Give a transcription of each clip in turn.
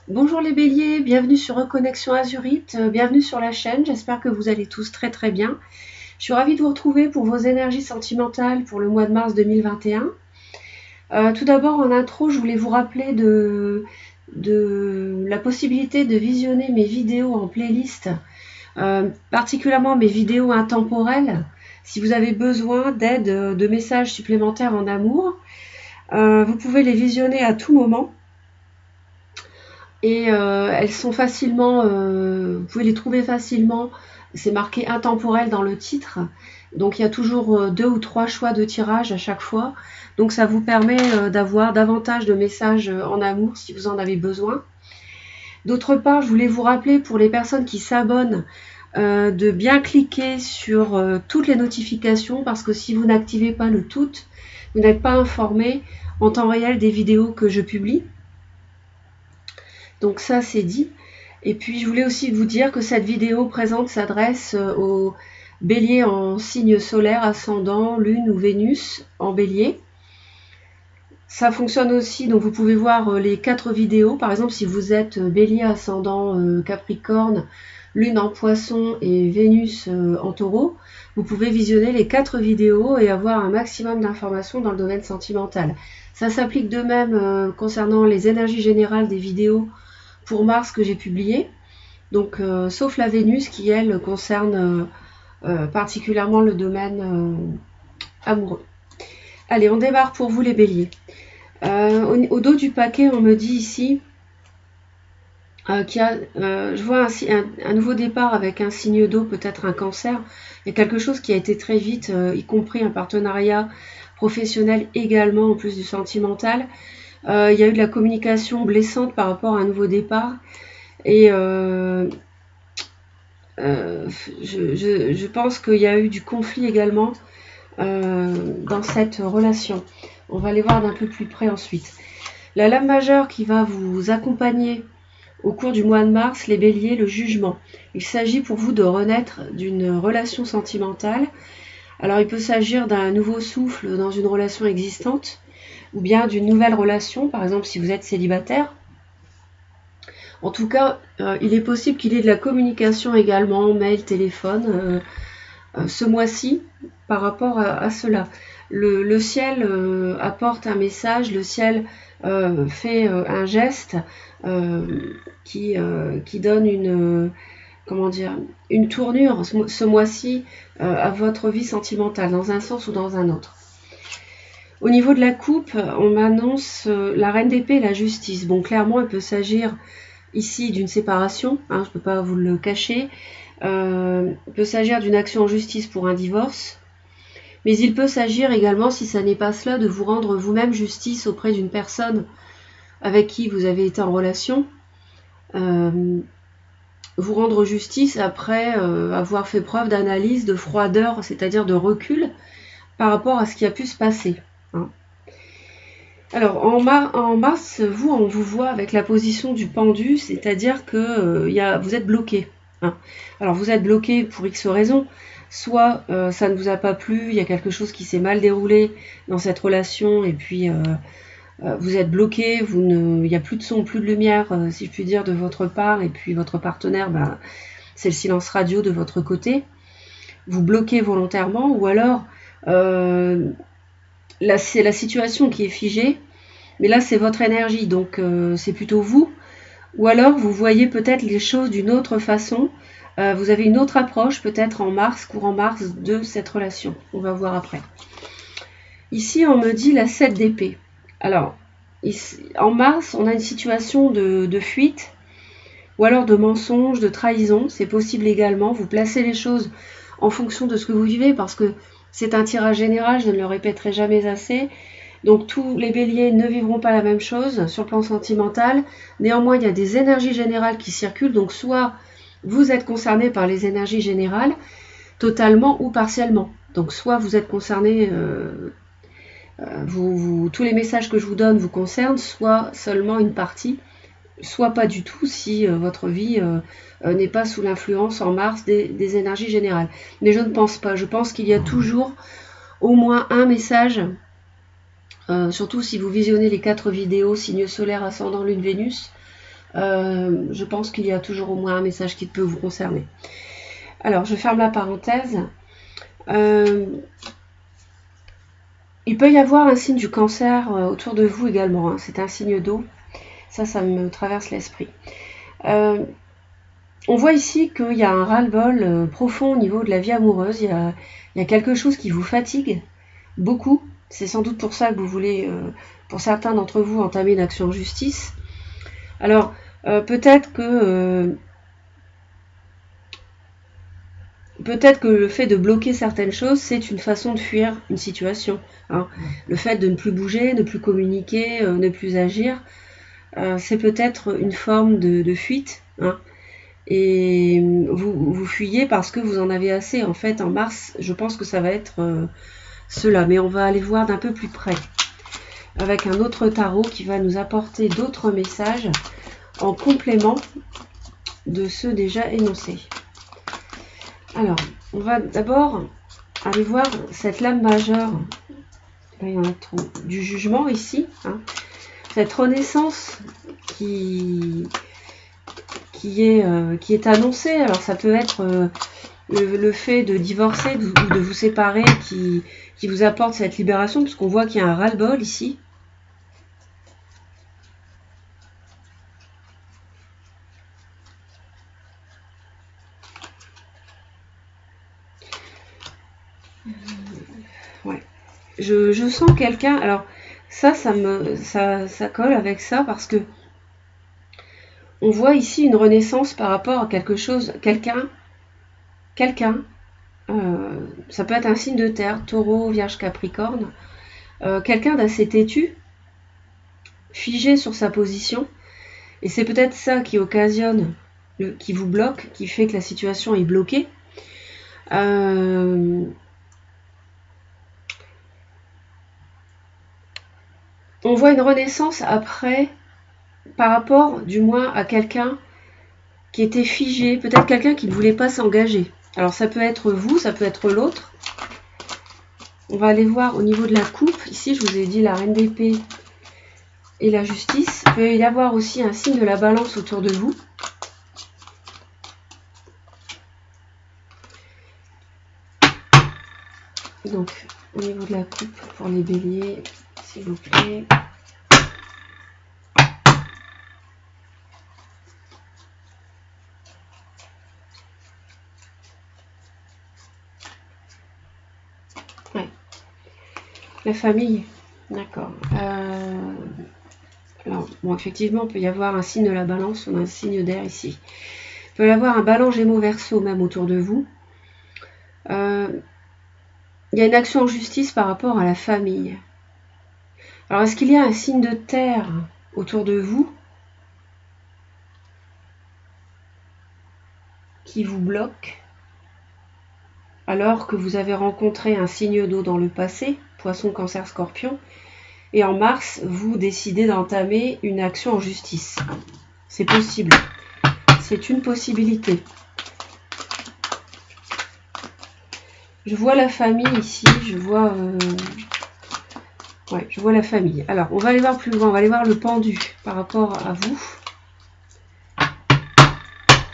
Bonjour les béliers, bienvenue sur Reconnexion Azurite, bienvenue sur la chaîne, j'espère que vous allez tous très très bien. Je suis ravie de vous retrouver pour vos énergies sentimentales pour le mois de mars 2021. Tout d'abord en intro, je voulais vous rappeler de la possibilité de visionner mes vidéos en playlist, particulièrement mes vidéos intemporelles, si vous avez besoin d'aide, de messages supplémentaires en amour. Vous pouvez les visionner à tout moment. Et elles sont facilement, vous pouvez les trouver facilement, c'est marqué intemporel dans le titre, donc il y a toujours 2 ou 3 choix de tirage à chaque fois, donc ça vous permet d'avoir davantage de messages en amour si vous en avez besoin. D'autre part, je voulais vous rappeler pour les personnes qui s'abonnent de bien cliquer sur toutes les notifications, parce que si vous n'activez pas le tout, vous n'êtes pas informé en temps réel des vidéos que je publie. Donc ça c'est dit. Et puis je voulais aussi vous dire que cette vidéo présente s'adresse aux béliers en signe solaire, ascendant, lune ou Vénus en bélier. Ça fonctionne aussi, donc vous pouvez voir les 4 vidéos. Par exemple, si vous êtes bélier, ascendant, capricorne, lune en poisson et Vénus en taureau, vous pouvez visionner les 4 vidéos et avoir un maximum d'informations dans le domaine sentimental. Ça s'applique de même concernant les énergies générales des vidéos pour Mars que j'ai publié, donc sauf la Vénus qui elle concerne particulièrement le domaine amoureux. Allez, on démarre pour vous les béliers. Au dos du paquet, on me dit ici qu'il y a, je vois un nouveau départ avec un signe d'eau, peut-être un cancer. Il y a quelque chose qui a été très vite, y compris un partenariat professionnel également, en plus du sentimental. Il y a eu de la communication blessante par rapport à un nouveau départ. Et je pense qu'il y a eu du conflit également dans cette relation. On va aller voir d'un peu plus près ensuite. La lame majeure qui va vous accompagner au cours du mois de mars, les béliers, le jugement. Il s'agit pour vous de renaître d'une relation sentimentale. Alors il peut s'agir d'un nouveau souffle dans une relation existante, ou bien d'une nouvelle relation, par exemple si vous êtes célibataire. En tout cas, il est possible qu'il y ait de la communication également, mail, téléphone, ce mois-ci par rapport à cela. Le ciel apporte un message, le ciel fait un geste qui donne une tournure ce mois-ci à votre vie sentimentale, dans un sens ou dans un autre. Au niveau de la coupe, on m'annonce la reine d'épée et la justice. Bon, clairement, il peut s'agir ici d'une séparation, hein, je ne peux pas vous le cacher. Il peut s'agir d'une action en justice pour un divorce, mais il peut s'agir également, si ça n'est pas cela, de vous rendre vous-même justice auprès d'une personne avec qui vous avez été en relation, vous rendre justice après avoir fait preuve d'analyse, de froideur, c'est-à-dire de recul par rapport à ce qui a pu se passer. Hein. Alors en mars, on vous voit avec la position du pendu, c'est-à-dire que vous êtes bloqué. Hein. Alors vous êtes bloqué pour X raisons, soit ça ne vous a pas plu, il y a quelque chose qui s'est mal déroulé dans cette relation et puis vous êtes bloqué, il n'y a plus de son, plus de lumière, si je puis dire, de votre part, et puis votre partenaire, c'est le silence radio de votre côté. Vous bloquez volontairement, ou alors là c'est la situation qui est figée, mais là c'est votre énergie, donc c'est plutôt vous, ou alors vous voyez peut-être les choses d'une autre façon, vous avez une autre approche peut-être en mars, courant mars, de cette relation, on va voir après. Ici on me dit la 7 d'épée. Alors ici, en mars on a une situation de fuite, ou alors de mensonge, de trahison, c'est possible également, vous placez les choses en fonction de ce que vous vivez, parce que c'est un tirage général, je ne le répéterai jamais assez. Donc tous les béliers ne vivront pas la même chose sur le plan sentimental. Néanmoins, il y a des énergies générales qui circulent. Donc soit vous êtes concerné par les énergies générales, totalement ou partiellement. Donc soit vous êtes concerné, tous les messages que je vous donne vous concernent, soit seulement une partie, soit pas du tout si votre vie n'est pas sous l'influence en mars des énergies générales. Mais je ne pense pas. Je pense qu'il y a toujours au moins un message, surtout si vous visionnez les 4 vidéos, signe solaire, ascendant, lune, Vénus, Je pense qu'il y a toujours au moins un message qui peut vous concerner. Alors, je ferme la parenthèse. Il peut y avoir un signe du cancer autour de vous également. Hein. C'est un signe d'eau. Ça me traverse l'esprit. On voit ici qu'il y a un ras-le-bol profond au niveau de la vie amoureuse. Il y a quelque chose qui vous fatigue beaucoup. C'est sans doute pour ça que vous voulez, pour certains d'entre vous, entamer une action en justice. Alors, peut-être que le fait de bloquer certaines choses, c'est une façon de fuir une situation. Hein. Le fait de ne plus bouger, ne plus communiquer, ne plus agir, c'est peut-être une forme de fuite. Hein. Et vous fuyez parce que vous en avez assez. En fait, en mars, je pense que ça va être cela. Mais on va aller voir d'un peu plus près. Avec un autre tarot qui va nous apporter d'autres messages en complément de ceux déjà énoncés. Alors, on va d'abord aller voir cette lame majeure, là, il y en a trop, du jugement ici, hein, cette renaissance qui est annoncée. Alors ça peut être le fait de divorcer ou de vous séparer qui vous apporte cette libération, puisqu'on voit qu'il y a un ras-le-bol ici. Ouais. Je sens quelqu'un. Alors ça colle avec ça parce que on voit ici une renaissance par rapport à quelque chose, quelqu'un. Ça peut être un signe de terre, Taureau, Vierge, Capricorne. Quelqu'un d'assez têtu, figé sur sa position. Et c'est peut-être ça qui occasionne, qui vous bloque, qui fait que la situation est bloquée. On voit une renaissance après, par rapport du moins à quelqu'un qui était figé, peut-être quelqu'un qui ne voulait pas s'engager. Alors ça peut être vous, ça peut être l'autre. On va aller voir au niveau de la coupe. Ici, je vous ai dit la reine d'épée et la justice. Il peut y avoir aussi un signe de la balance autour de vous. Donc, au niveau de la coupe, pour les béliers, s'il vous plaît. Ouais. La famille, d'accord. Alors, bon, effectivement, il peut y avoir un signe de la balance, on a un signe d'air ici. Il peut y avoir un ballon Gémeaux-Verseau même autour de vous. Il y a une action en justice par rapport à la famille. Alors, est-ce qu'il y a un signe de terre autour de vous qui vous bloque alors que vous avez rencontré un signe d'eau dans le passé, Poisson, Cancer, Scorpion, et en mars, vous décidez d'entamer une action en justice. C'est possible. C'est une possibilité. Je vois la famille ici, je vois la famille. Alors, on va aller voir plus loin, on va aller voir le pendu par rapport à vous.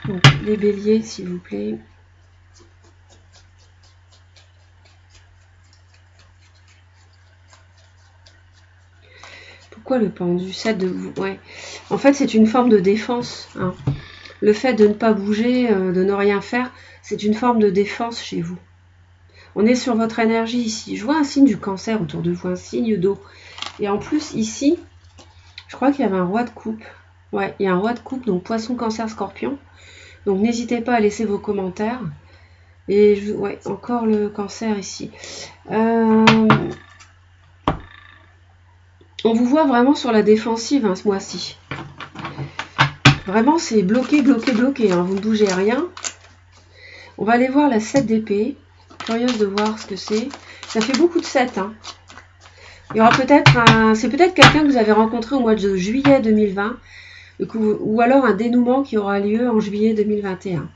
Donc, les béliers, s'il vous plaît. Pourquoi le pendu? Ouais. En fait, c'est une forme de défense. Hein. Le fait de ne pas bouger, de ne rien faire, c'est une forme de défense chez vous. On est sur votre énergie ici. Je vois un signe du cancer autour de vous, un signe d'eau. Et en plus, ici, je crois qu'il y avait un roi de coupe. Ouais, il y a un roi de coupe, donc Poisson, Cancer, Scorpion. Donc n'hésitez pas à laisser vos commentaires. Et ouais, encore le cancer ici. On vous voit vraiment sur la défensive hein, ce mois-ci. Vraiment, c'est bloqué, bloqué, bloqué. Hein. Vous ne bougez rien. On va aller voir la 7 d'épée. Curieuse de voir ce que c'est. Ça fait beaucoup de 7. Hein. Il y aura peut-être c'est peut-être quelqu'un que vous avez rencontré au mois de juillet 2020. Ou alors un dénouement qui aura lieu en juillet 2021.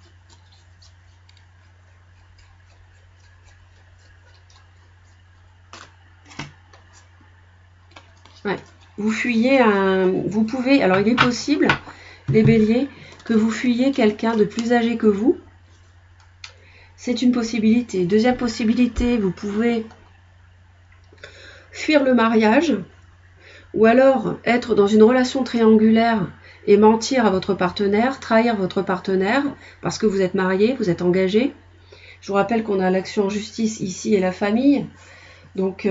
Ouais. Vous fuyez vous pouvez, alors il est possible, les béliers, que vous fuyiez quelqu'un de plus âgé que vous. C'est une possibilité. Deuxième possibilité, vous pouvez fuir le mariage ou alors être dans une relation triangulaire et mentir à votre partenaire, trahir votre partenaire parce que vous êtes marié, vous êtes engagé. Je vous rappelle qu'on a l'action en justice ici et la famille, donc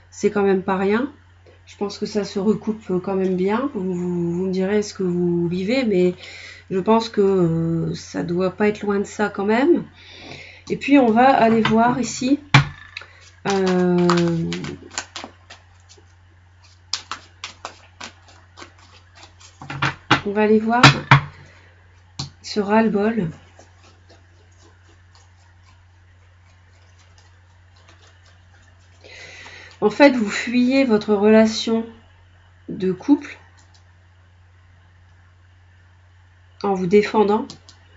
c'est quand même pas rien. Je pense que ça se recoupe quand même bien. Vous me direz ce que vous vivez, mais je pense que ça doit pas être loin de ça quand même. Et puis on va aller voir ici on va aller voir ce ras-le-bol. En fait, vous fuyez votre relation de couple en vous défendant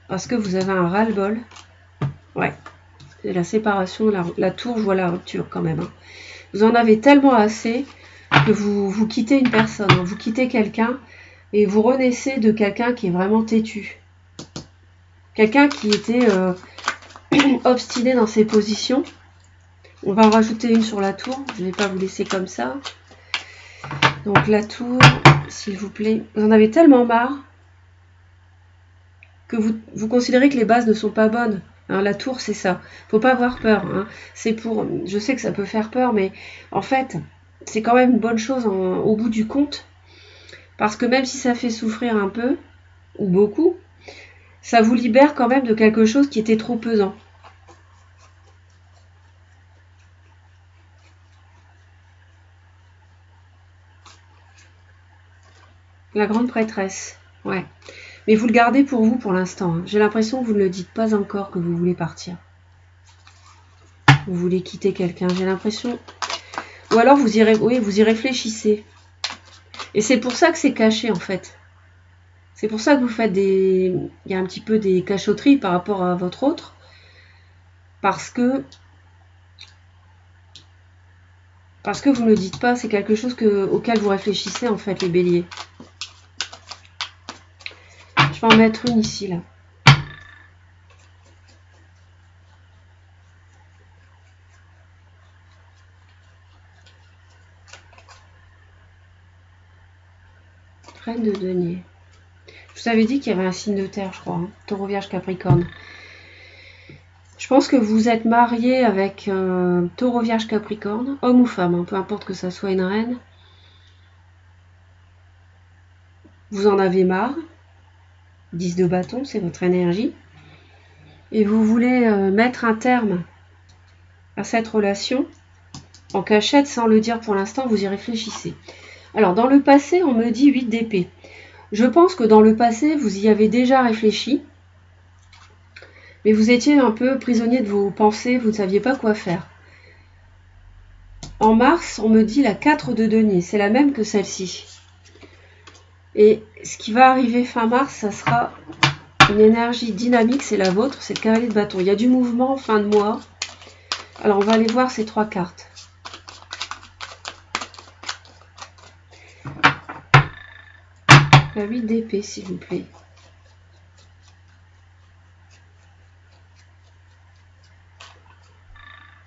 parce que vous avez un ras-le-bol. Ouais, c'est la séparation, la tour, je vois la rupture quand même. Hein. Vous en avez tellement assez que vous quittez une personne, hein, vous quittez quelqu'un et vous renaissez de quelqu'un qui est vraiment têtu. Quelqu'un qui était obstiné dans ses positions. On va en rajouter une sur la tour, je ne vais pas vous laisser comme ça. Donc la tour, s'il vous plaît, vous en avez tellement marre que vous considérez que les bases ne sont pas bonnes. Hein, la tour, c'est ça. Faut pas avoir peur. Hein. C'est pour. Je sais que ça peut faire peur, mais en fait, c'est quand même une bonne chose au bout du compte, parce que même si ça fait souffrir un peu ou beaucoup, ça vous libère quand même de quelque chose qui était trop pesant. La grande prêtresse, ouais. Mais vous le gardez pour vous pour l'instant. Hein. J'ai l'impression que vous ne le dites pas encore que vous voulez partir. Vous voulez quitter quelqu'un, j'ai l'impression. Ou alors vous y réfléchissez. Et c'est pour ça que c'est caché en fait. C'est pour ça que vous faites des... Il y a un petit peu des cachotteries par rapport à votre autre. Parce que vous ne le dites pas, c'est quelque chose auquel vous réfléchissez en fait, les béliers. Je vais en mettre une ici, là. Reine de denier. Je vous avais dit qu'il y avait un signe de terre, je crois. Hein. Taureau, Vierge, Capricorne. Je pense que vous êtes marié avec Taureau, Vierge, Capricorne. Homme ou femme, hein, peu importe que ça soit une reine. Vous en avez marre. 10 de bâton, c'est votre énergie. Et vous voulez mettre un terme à cette relation en cachette sans le dire pour l'instant, vous y réfléchissez. Alors, dans le passé, on me dit 8 d'épée. Je pense que dans le passé, vous y avez déjà réfléchi, mais vous étiez un peu prisonnier de vos pensées, vous ne saviez pas quoi faire. En mars, on me dit la 4 de denier, c'est la même que celle-ci. Et ce qui va arriver fin mars, ça sera une énergie dynamique, c'est la vôtre, c'est le cavalier de bâton. Il y a du mouvement fin de mois. Alors, on va aller voir ces 3 cartes. La 8 d'épée, s'il vous plaît.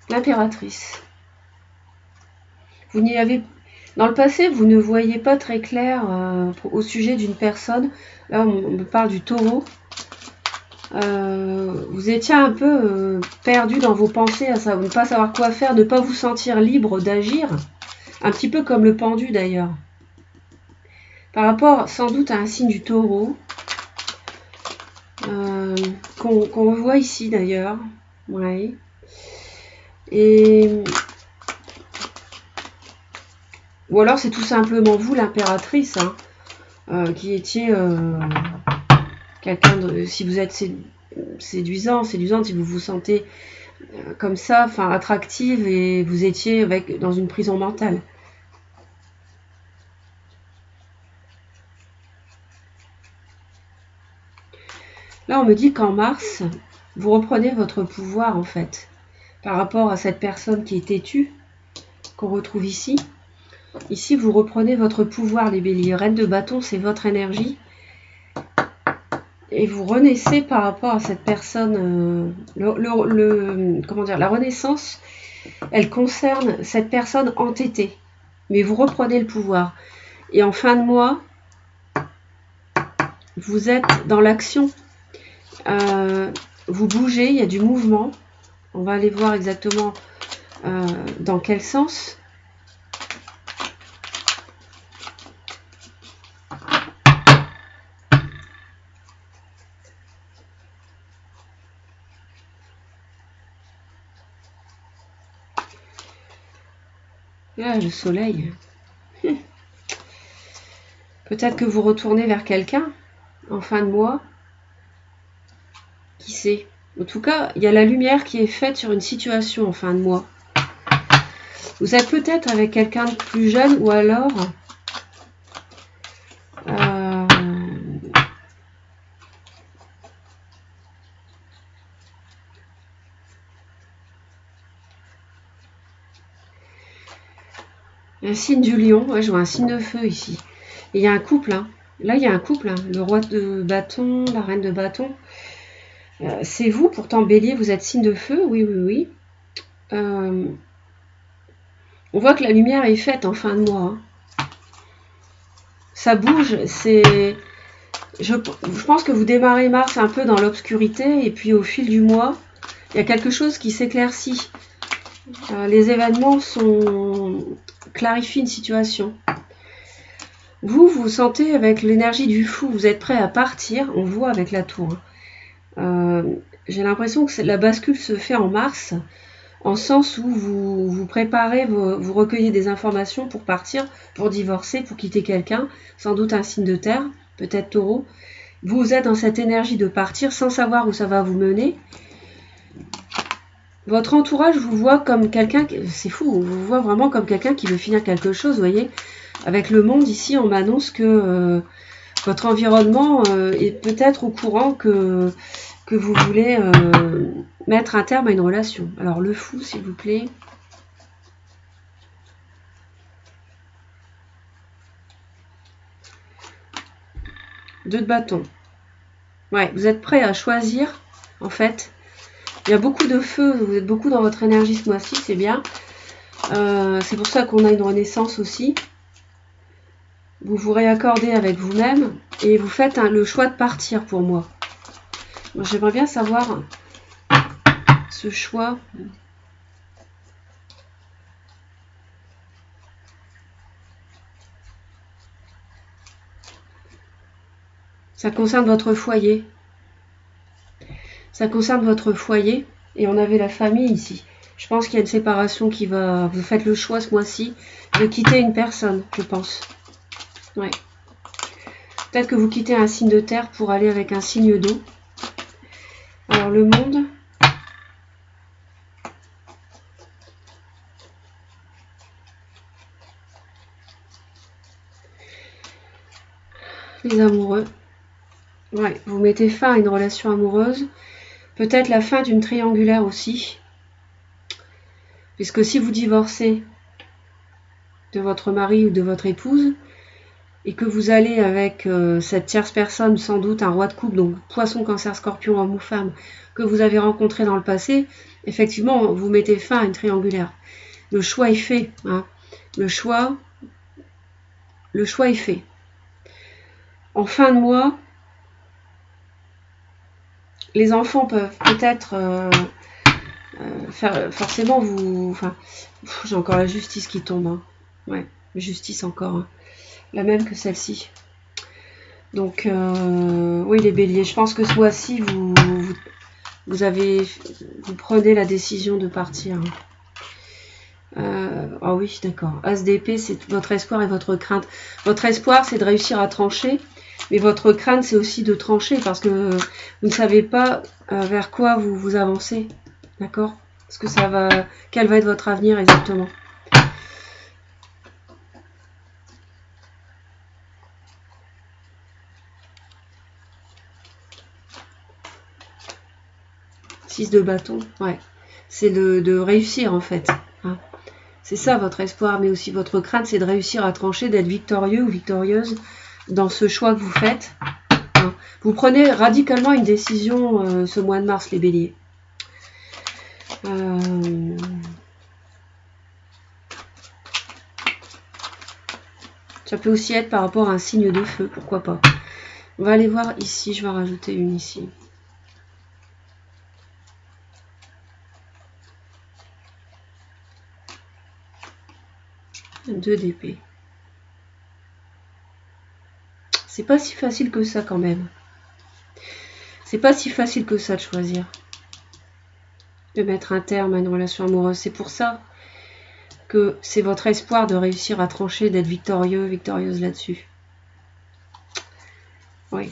L'impératrice. Vous n'y avez... Dans le passé, vous ne voyez pas très clair au sujet d'une personne. Là, on me parle du taureau. Vous étiez un peu perdu dans vos pensées, à savoir, ne pas savoir quoi faire, ne pas vous sentir libre d'agir. Un petit peu comme le pendu d'ailleurs. Par rapport sans doute à un signe du taureau. Qu'on voit ici d'ailleurs. Ouais. Et... Ou alors c'est tout simplement vous, l'impératrice, hein, qui étiez quelqu'un de... Si vous êtes séduisante, si vous vous sentez comme ça, enfin attractive, et vous étiez dans une prison mentale. Là, on me dit qu'en mars, vous reprenez votre pouvoir, en fait, par rapport à cette personne qui est têtue, qu'on retrouve ici. Ici, vous reprenez votre pouvoir, les béliers. Reine de bâton, c'est votre énergie. Et vous renaissez par rapport à cette personne. Comment dire, la renaissance, elle concerne cette personne entêtée. Mais vous reprenez le pouvoir. Et en fin de mois, vous êtes dans l'action. Vous bougez, il y a du mouvement. On va aller voir exactement dans quel sens. Ah, le soleil. Peut-être que vous retournez vers quelqu'un en fin de mois. Qui sait? En tout cas, il y a la lumière qui est faite sur une situation en fin de mois. Vous êtes peut-être avec quelqu'un de plus jeune ou alors un signe du lion. Ouais, je vois un signe de feu ici. Et il y a un couple. Hein. Là, il y a un couple. Hein. Le roi de bâton, la reine de bâton. C'est vous, pourtant bélier, vous êtes signe de feu. Oui, oui, oui. On voit que la lumière est faite en fin de mois. Hein. Ça bouge. Je pense que vous démarrez mars un peu dans l'obscurité. Et puis au fil du mois, il y a quelque chose qui s'éclaircit. Les événements clarifient une situation. Vous vous sentez avec l'énergie du fou, vous êtes prêt à partir, on voit avec la tour. J'ai l'impression que la bascule se fait en mars, en sens où vous préparez, vous recueillez des informations pour partir, pour divorcer, pour quitter quelqu'un, sans doute un signe de terre, peut-être taureau. Vous êtes dans cette énergie de partir sans savoir où ça va vous mener. Votre entourage vous voit comme quelqu'un, c'est fou, on vous voit vraiment comme quelqu'un qui veut finir quelque chose, vous voyez. Avec le monde ici, on m'annonce que votre environnement est peut-être au courant que vous voulez mettre un terme à une relation. Alors le fou, s'il vous plaît. Deux de bâton. Ouais, vous êtes prêt à choisir, en fait. Il y a beaucoup de feu, vous êtes beaucoup dans votre énergie ce mois-ci, c'est bien. C'est pour ça qu'on a une renaissance aussi. Vous vous réaccordez avec vous-même et vous faites le choix de partir pour moi. J'aimerais bien savoir ce choix. Ça concerne votre foyer. Ça concerne votre foyer. Et on avait la famille ici. Je pense qu'il y a une séparation qui va... Vous faites le choix ce mois-ci de quitter une personne, je pense. Ouais. Peut-être que vous quittez un signe de terre pour aller avec un signe d'eau. Alors le monde. Les amoureux. Ouais, vous mettez fin à une relation amoureuse. Peut-être la fin d'une triangulaire aussi. Puisque si vous divorcez de votre mari ou de votre épouse, et que vous allez avec cette tierce personne, sans doute un roi de coupe, donc poisson, cancer, scorpion, homme ou femme, que vous avez rencontré dans le passé, effectivement, vous mettez fin à une triangulaire. Le choix est fait. Hein. Le choix est fait. En fin de mois, les enfants peuvent peut-être faire forcément vous... Enfin, j'ai encore la justice qui tombe. Hein. Ouais, justice encore. Hein. La même que celle-ci. Donc, oui, les béliers, je pense que ce mois-ci, vous prenez la décision de partir. Ah oui, d'accord. As d'épée, c'est votre espoir et votre crainte. Votre espoir, c'est de réussir à trancher, mais votre crainte, c'est aussi de trancher, parce que vous ne savez pas vers quoi vous avancez. D'accord? Parce que quel va être votre avenir exactement? Six de bâton, ouais. C'est de réussir en fait. Hein. C'est ça votre espoir, mais aussi votre crainte, c'est de réussir à trancher, d'être victorieux ou victorieuse dans ce choix que vous faites. Vous prenez radicalement une décision ce mois de mars, les béliers. Ça peut aussi être par rapport à un signe de feu, pourquoi pas. On va aller voir ici, je vais en rajouter une ici. Deux d'épée. C'est pas si facile que ça quand même. C'est pas si facile que ça de choisir. De mettre un terme à une relation amoureuse. C'est pour ça que c'est votre espoir de réussir à trancher, d'être victorieux, victorieuse là-dessus. Oui.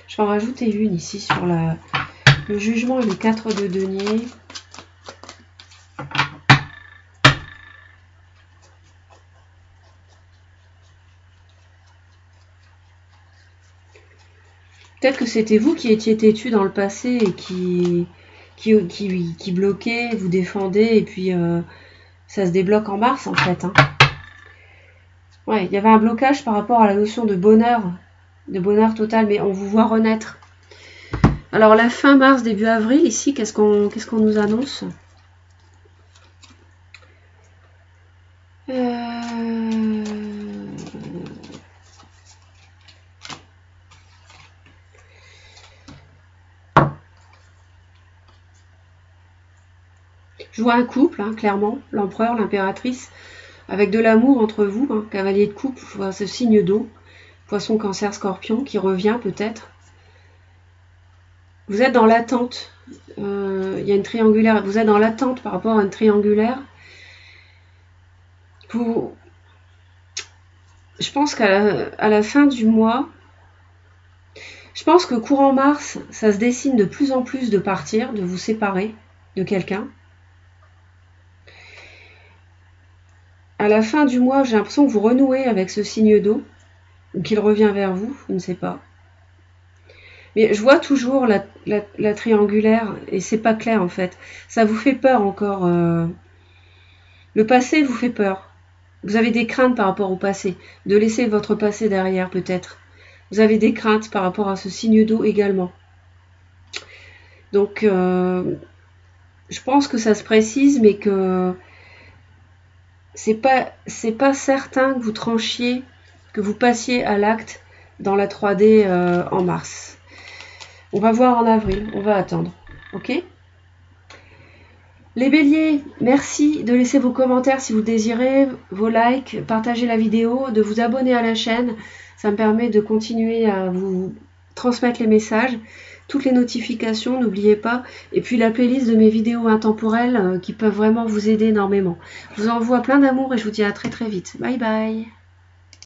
Je vais en rajouter une ici sur le jugement et le 4 de denier. Peut-être que c'était vous qui étiez têtu dans le passé et qui bloquait, vous défendez, et puis ça se débloque en mars en fait. Hein. Ouais, il y avait un blocage par rapport à la notion de bonheur total, mais on vous voit renaître. Alors la fin mars, début avril, ici, qu'est-ce qu'on nous annonce ? Je vois un couple, hein, clairement, l'empereur, l'impératrice, avec de l'amour entre vous, hein, cavalier de coupe, je vois ce signe d'eau, poisson, cancer, scorpion, qui revient peut-être. Vous êtes dans l'attente, il y a une triangulaire, vous êtes dans l'attente par rapport à une triangulaire. Je pense qu'à la fin du mois, je pense que courant mars, ça se dessine de plus en plus de partir, de vous séparer de quelqu'un. À la fin du mois, j'ai l'impression que vous renouez avec ce signe d'eau, ou qu'il revient vers vous, je ne sais pas. Mais je vois toujours la triangulaire, et c'est pas clair en fait. Ça vous fait peur encore. Le passé vous fait peur. Vous avez des craintes par rapport au passé, de laisser votre passé derrière peut-être. Vous avez des craintes par rapport à ce signe d'eau également. Donc, je pense que ça se précise, mais que c'est pas certain que vous tranchiez, que vous passiez à l'acte dans la 3D en mars. On va voir en avril, on va attendre. Ok ? Les béliers, merci de laisser vos commentaires si vous désirez, vos likes, partager la vidéo, de vous abonner à la chaîne. Ça me permet de continuer à vous transmettre les messages, toutes les notifications, n'oubliez pas. Et puis la playlist de mes vidéos intemporelles qui peuvent vraiment vous aider énormément. Je vous envoie plein d'amour et je vous dis à très très vite. Bye bye.